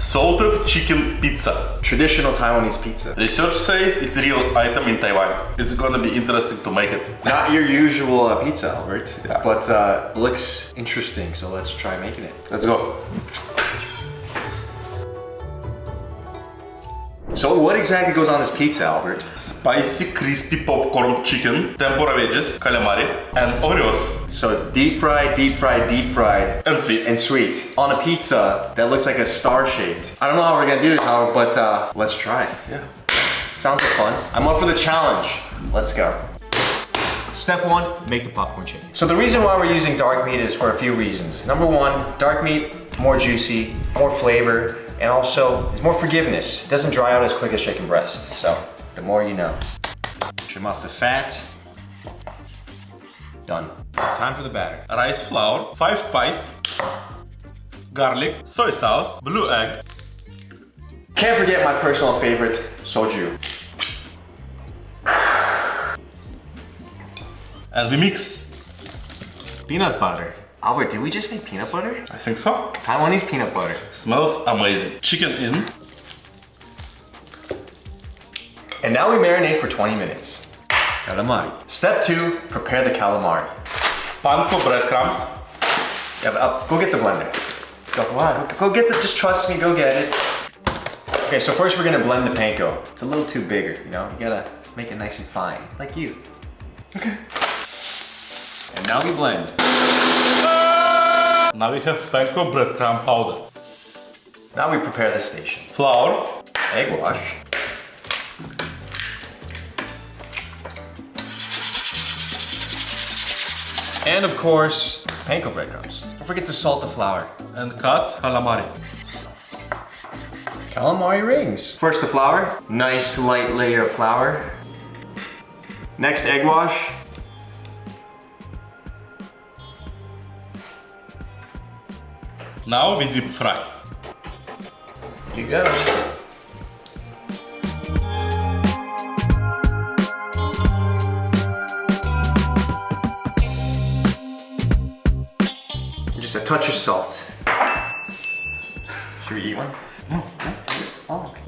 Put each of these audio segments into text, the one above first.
Salted chicken pizza. Traditional Taiwanese pizza. Research says it's a real item in Taiwan. It's gonna be interesting to make it. Not your usual pizza, Albert, Yeah. but looks interesting, so let's try making it. Let's go. So what exactly goes on this pizza, Albert? Spicy crispy popcorn chicken, tempura veggies, calamari, and Oreos. So deep fried, deep fried, deep fried, And sweet. and sweet. On a pizza that looks like a star shaped. I don't know how we're gonna do this, Albert, but let's try it. Yeah. Sounds like fun. I'm up for the challenge. Let's go. Step 1, make the popcorn chicken. So the reason why we're using dark meat is for a few reasons. Number 1, dark meat, more juicy, more flavor, and also it's more forgiveness. It doesn't dry out as quick as chicken breast. So the more you know. Trim off the fat. Done. Time for the batter. Rice flour, 5 spice, garlic, soy sauce, blue egg. Can't forget my personal favorite, soju. And we mix. Peanut butter. Albert, did we just make peanut butter? I think so. Taiwanese peanut butter. Smells amazing. Chicken in. And now we marinate for 20 minutes. Calamari. Step 2, prepare the calamari. Panko breadcrumbs. Yeah, but go get the blender. Go get the, just trust me, go get it. Okay, so first we're gonna blend the panko. It's a little too bigger, you know? You gotta make it nice and fine, like you. Okay. And now we blend. Now we have panko breadcrumb powder. Now we prepare the station. Flour. Egg wash. And of course, panko breadcrumbs. Don't forget to salt the flour. And cut calamari. Calamari rings. First the flour. Nice light layer of flour. Next egg wash. Now we deep fry. You go. Just a touch of salt. Should we eat one? No. Oh, okay.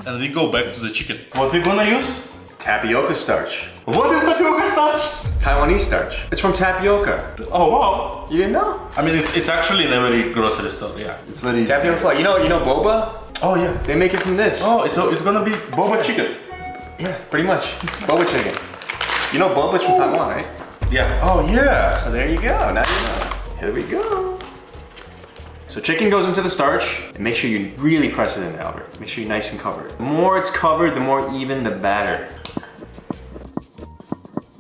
And we go back to the chicken. What we gonna use? Tapioca starch. What is tapioca starch? It's Taiwanese starch. It's from tapioca. Oh wow. You didn't know? I mean, it's actually in every grocery store. Yeah, it's very easy. Tapioca flour. You know boba? Oh yeah. They make it from this. Oh, it's gonna be boba chicken. Yeah, pretty much. Boba chicken. You know boba's from Taiwan, right? Yeah. Oh yeah. So there you go. Now you know. Here we go. So chicken goes into the starch, and make sure you really press it in, Albert. Make sure you're nice and covered. The more it's covered, the more even the batter.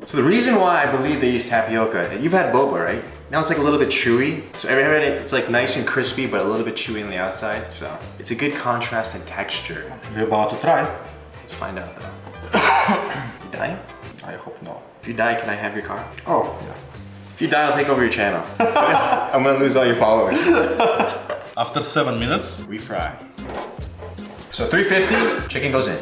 So the reason why I believe they use tapioca, you've had boba, right? Now it's like a little bit chewy. So it's like nice and crispy, but a little bit chewy on the outside. So it's a good contrast in texture. We're about to try. Let's find out though. You dying? I hope no. If you die, can I have your car? Oh yeah. If you die, I'll take over your channel. I'm gonna lose all your followers. After 7 minutes, We fry. So 350, chicken goes in.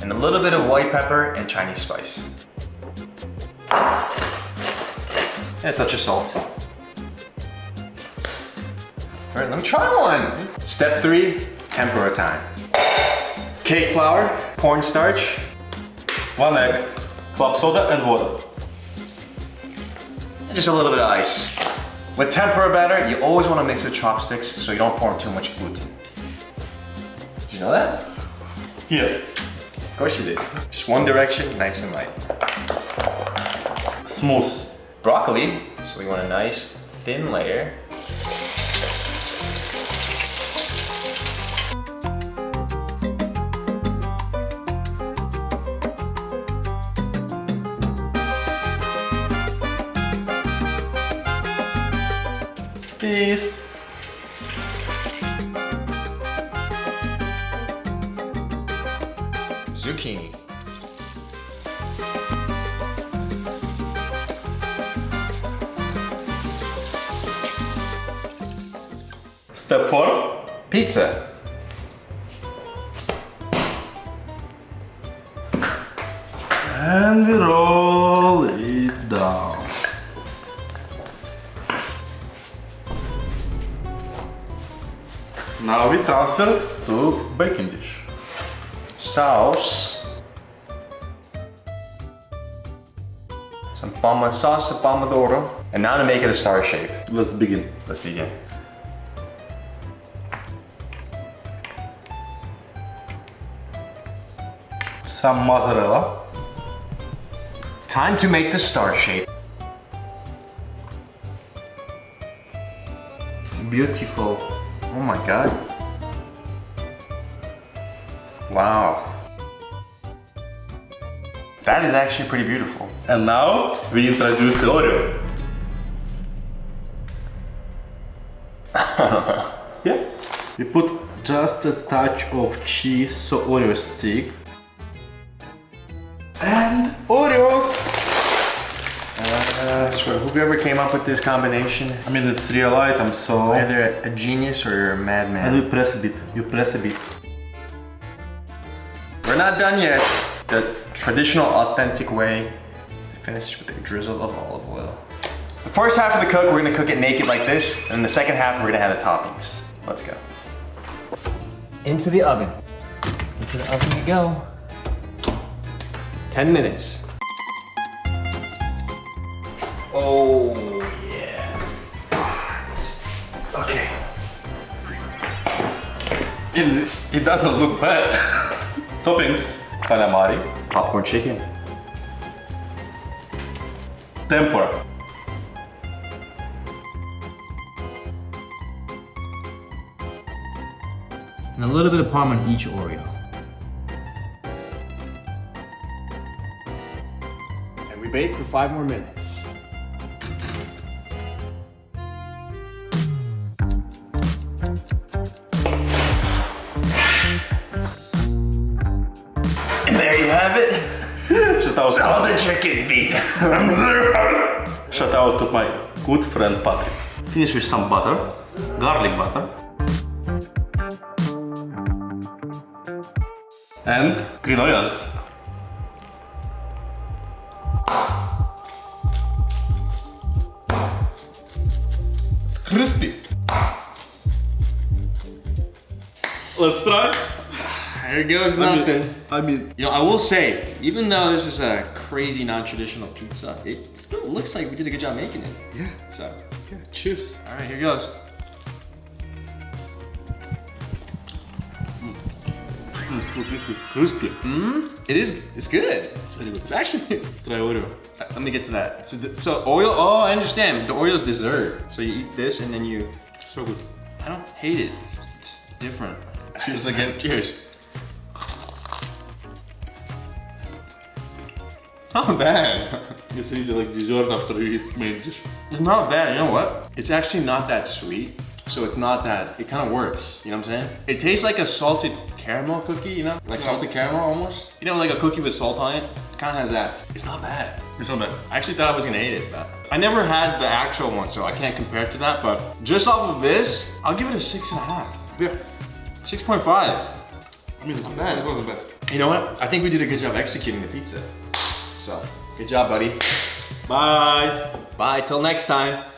And a little bit of white pepper and Chinese spice. And a touch of salt. All right, let me try one. Step 3, tempura time. Cake flour, cornstarch, 1 egg, club soda and water. and just a little bit of ice. With tempura batter, you always want to mix with chopsticks so you don't form too much gluten. Did you know that? Here. Of course you did. Just one direction, nice and light. Smooth. Broccoli, so we want a nice thin layer. Peace. Zucchini. Step 4. Pizza. And we roll it down. Now we transfer to baking dish. Sauce. Some sauce of pomodoro. And now to make it a star shape. Let's begin. Let's begin. Some mozzarella. Time to make the star shape. Beautiful. Oh my God. Wow. That is actually pretty beautiful. And now we introduce the Oreo. Yeah. We put just a touch of cheese, so Oreo stick. And Oreos. I swear, whoever came up with this combination, I mean, it's real item, so either a genius or you're a madman. and you press a bit. You press a bit. We're not done yet. The traditional, authentic way is to finish with a drizzle of olive oil. The first half of the cook, we're gonna cook it naked like this, and in the second half, we're gonna add the toppings. Let's go. Into the oven. Into the oven you go. 10 minutes. Oh, yeah. Okay. It doesn't look bad. Toppings. Calamari. Popcorn chicken. Tempura. And a little bit of parm on each Oreo. And we bake for 5 more minutes. And there you have it. Shout out, Salted chicken meat. shout out to my good friend Patrick. Finish with some butter, garlic butter. And green onions. Crispy. Let's try. There goes nothing. I mean, You know, I will say, even though this is a crazy non-traditional pizza, it still looks like we did a good job making it. yeah. So, Yeah, cheers. all right, here goes. It's crispy. It's good. Very good. It's actually, Try Oreo. let me get to that. So Oreo, oh, I understand. The Oreo's dessert. So you eat this and then you, So good. I don't hate it. It's different. Cheers again, cheers. Not bad. It's really like dessert after you eat main dish. It's not bad, you know what? It's actually not that sweet. So it's not that, it kind of works, you know what I'm saying? It tastes like a salted caramel cookie, you know? Like salted caramel almost. You know, like a cookie with salt on it? It kind of has that. It's not bad. It's not bad. I actually thought I was gonna hate it, but I never had the actual one, so I can't compare it to that, but just off of this, I'll give it a 6.5. Yeah. 6.5. I mean, Not bad. It wasn't bad. You know what? I think we did a good job executing the pizza. So, good job, buddy. Bye. Bye, till next time.